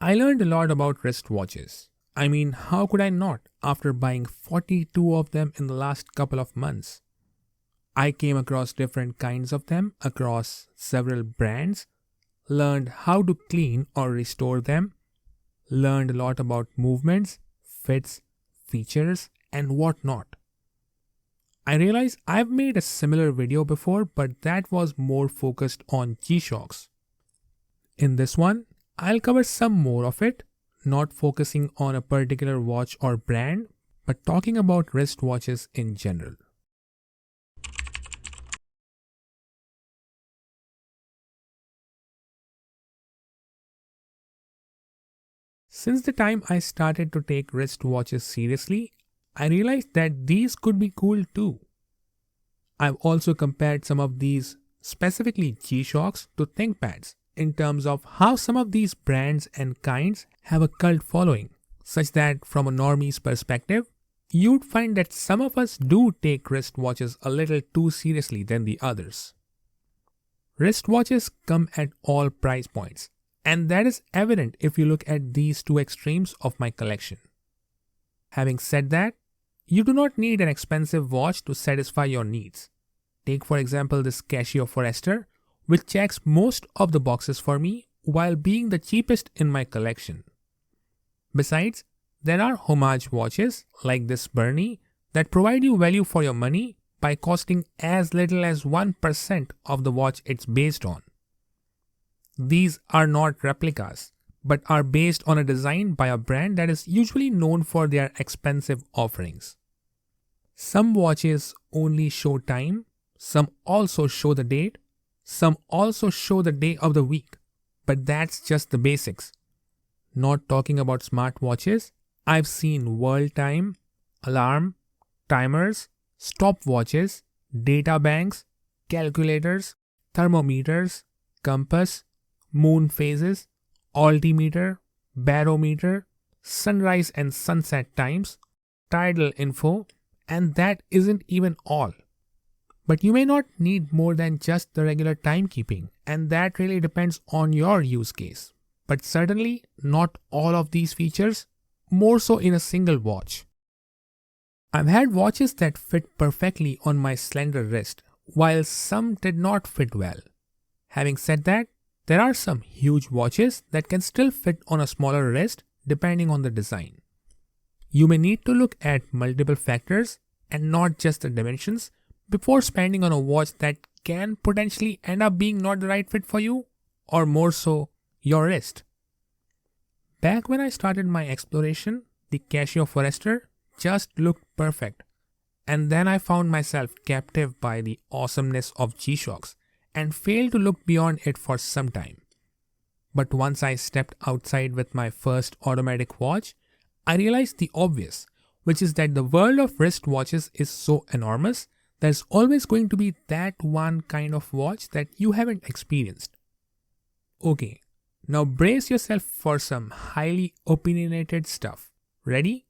I learned a lot about wristwatches. I mean, how could I not after buying 42 of them in the last couple of months? I came across different kinds of them across several brands, learned how to clean or restore them, learned a lot about movements, fits, features, and whatnot. I realize I've made a similar video before, but that was more focused on G-Shocks. In this one, I'll cover some more of it, not focusing on a particular watch or brand, but talking about wristwatches in general. Since the time I started to take wristwatches seriously, I realized that these could be cool too. I've also compared some of these, specifically G-Shocks, to ThinkPads in terms of how some of these brands and kinds have a cult following, such that from a normie's perspective, you'd find that some of us do take wristwatches a little too seriously than the others. Wristwatches come at all price points, and that is evident if you look at these two extremes of my collection. Having said that, you do not need an expensive watch to satisfy your needs. Take for example this Casio Forester, which checks most of the boxes for me while being the cheapest in my collection. Besides, there are homage watches like this Bernie that provide you value for your money by costing as little as 1% of the watch it's based on. These are not replicas, but are based on a design by a brand that is usually known for their expensive offerings. Some watches only show time, some also show the date, some also show the day of the week, but that's just the basics. Not talking about smartwatches, I've seen world time, alarm, timers, stopwatches, data banks, calculators, thermometers, compass, moon phases, altimeter, barometer, sunrise and sunset times, tidal info, and that isn't even all. But you may not need more than just the regular timekeeping, and that really depends on your use case. But certainly not all of these features, more so in a single watch. I've had watches that fit perfectly on my slender wrist, while some did not fit well. Having said that, there are some huge watches that can still fit on a smaller wrist depending on the design. You may need to look at multiple factors and not just the dimensions before spending on a watch that can potentially end up being not the right fit for you, or more so, your wrist. Back when I started my exploration, the Casio Forester just looked perfect, and then I found myself captive by the awesomeness of G-Shocks and failed to look beyond it for some time. But once I stepped outside with my first automatic watch, I realized the obvious, which is that the world of wristwatches is so enormous, there's always going to be that one kind of watch that you haven't experienced. Okay, now brace yourself for some highly opinionated stuff. Ready?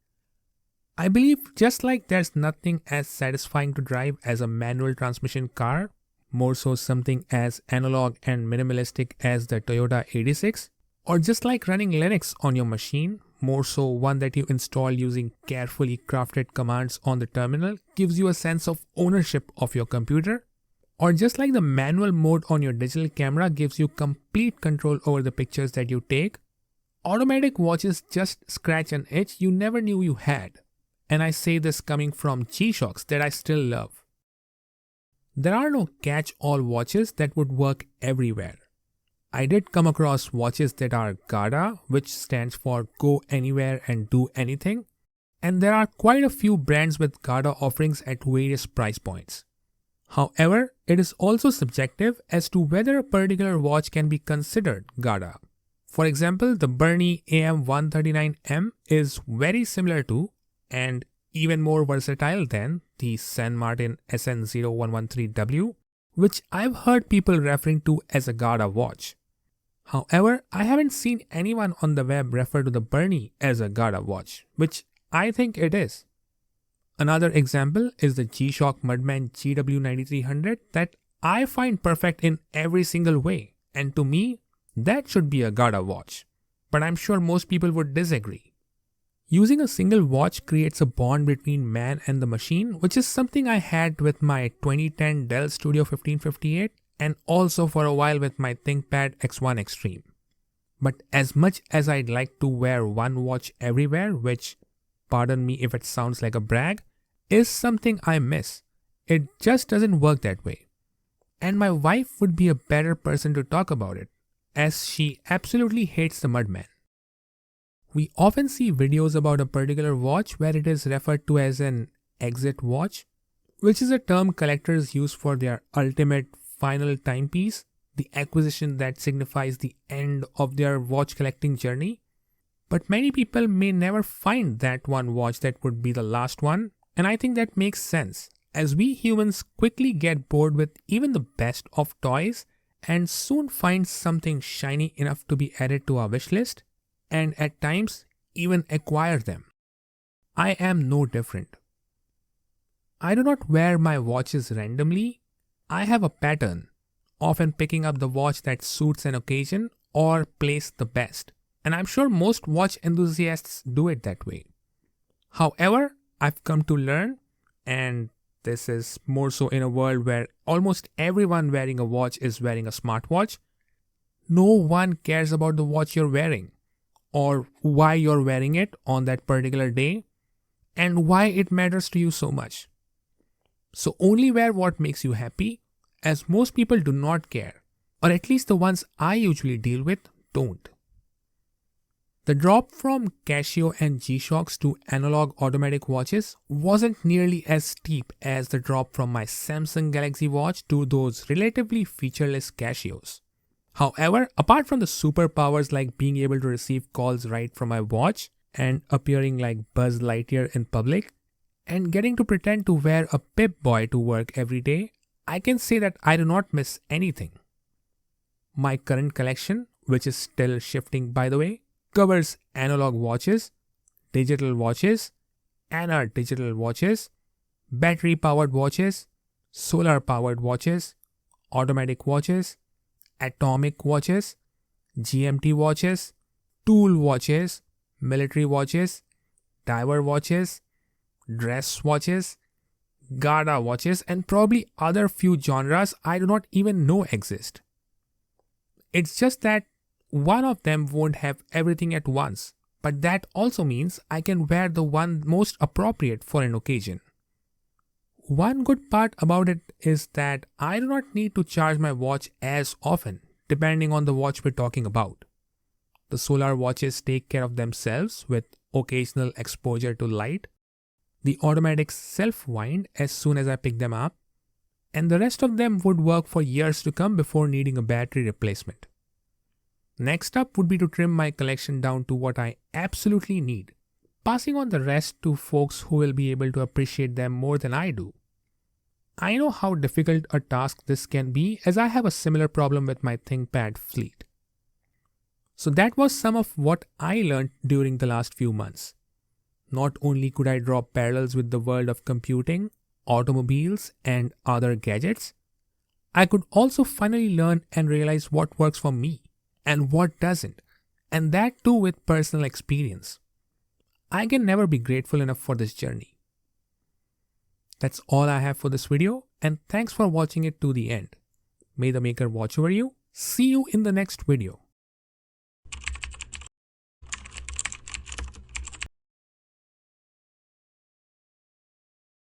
I believe just like there's nothing as satisfying to drive as a manual transmission car, more so something as analog and minimalistic as the Toyota 86, or just like running Linux on your machine, more so one that you install using carefully crafted commands on the terminal gives you a sense of ownership of your computer, or just like the manual mode on your digital camera gives you complete control over the pictures that you take, automatic watches just scratch an itch you never knew you had. And I say this coming from G-Shocks that I still love. There are no catch-all watches that would work everywhere. I did come across watches that are GADA, which stands for Go Anywhere and Do Anything, and there are quite a few brands with GADA offerings at various price points. However, it is also subjective as to whether a particular watch can be considered GADA. For example, the Bernie AM139M is very similar to, and even more versatile than, the San Martin SN0113W, which I've heard people referring to as a GADA watch. However, I haven't seen anyone on the web refer to the Bernie as a GADA watch, which I think it is. Another example is the G-Shock Mudman GW9300 that I find perfect in every single way, and to me, that should be a GADA watch. but I'm sure most people would disagree. Using a single watch creates a bond between man and the machine, which is something I had with my 2010 Dell Studio 1558 and also for a while with my ThinkPad X1 Extreme. But as much as I'd like to wear one watch everywhere, which, pardon me if it sounds like a brag, is something I miss, it just doesn't work that way. And my wife would be a better person to talk about it, as she absolutely hates the Mudman. We often see videos about a particular watch where it is referred to as an exit watch, which is a term collectors use for their ultimate final timepiece, the acquisition that signifies the end of their watch collecting journey. But many people may never find that one watch that would be the last one, and I think that makes sense, as we humans quickly get bored with even the best of toys and soon find something shiny enough to be added to our wish list, and at times even acquire them. I am no different. I do not wear my watches randomly. I have a pattern, often picking up the watch that suits an occasion or plays the best, and I'm sure most watch enthusiasts do it that way. However, I've come to learn, and this is more so in a world where almost everyone wearing a watch is wearing a smartwatch, no one cares about the watch you're wearing, or why you're wearing it on that particular day, and why it matters to you so much. So only wear what makes you happy, as most people do not care, or at least the ones I usually deal with don't. The drop from Casio and G-Shocks to analog automatic watches wasn't nearly as steep as the drop from my Samsung Galaxy Watch to those relatively featureless Casios. However, apart from the superpowers like being able to receive calls right from my watch and appearing like Buzz Lightyear in public, and getting to pretend to wear a Pip-Boy to work every day, I can say that I do not miss anything. My current collection, which is still shifting by the way, covers analog watches, digital watches, analog digital watches, battery-powered watches, solar-powered watches, automatic watches, atomic watches, GMT watches, tool watches, military watches, diver watches, dress watches, Garda watches, and probably other few genres I do not even know exist. It's just that one of them won't have everything at once, but that also means I can wear the one most appropriate for an occasion. One good part about it is that I do not need to charge my watch as often, depending on the watch we're talking about. The solar watches take care of themselves with occasional exposure to light. The automatics self-wind as soon as I pick them up, and the rest of them would work for years to come before needing a battery replacement. Next up would be to trim my collection down to what I absolutely need, passing on the rest to folks who will be able to appreciate them more than I do. I know how difficult a task this can be, as I have a similar problem with my ThinkPad fleet. So that was some of what I learned during the last few months. Not only could I draw parallels with the world of computing, automobiles, and other gadgets, I could also finally learn and realize what works for me and what doesn't, and that too with personal experience. I can never be grateful enough for this journey. That's all I have for this video, and thanks for watching it to the end. May the Maker watch over you. See you in the next video.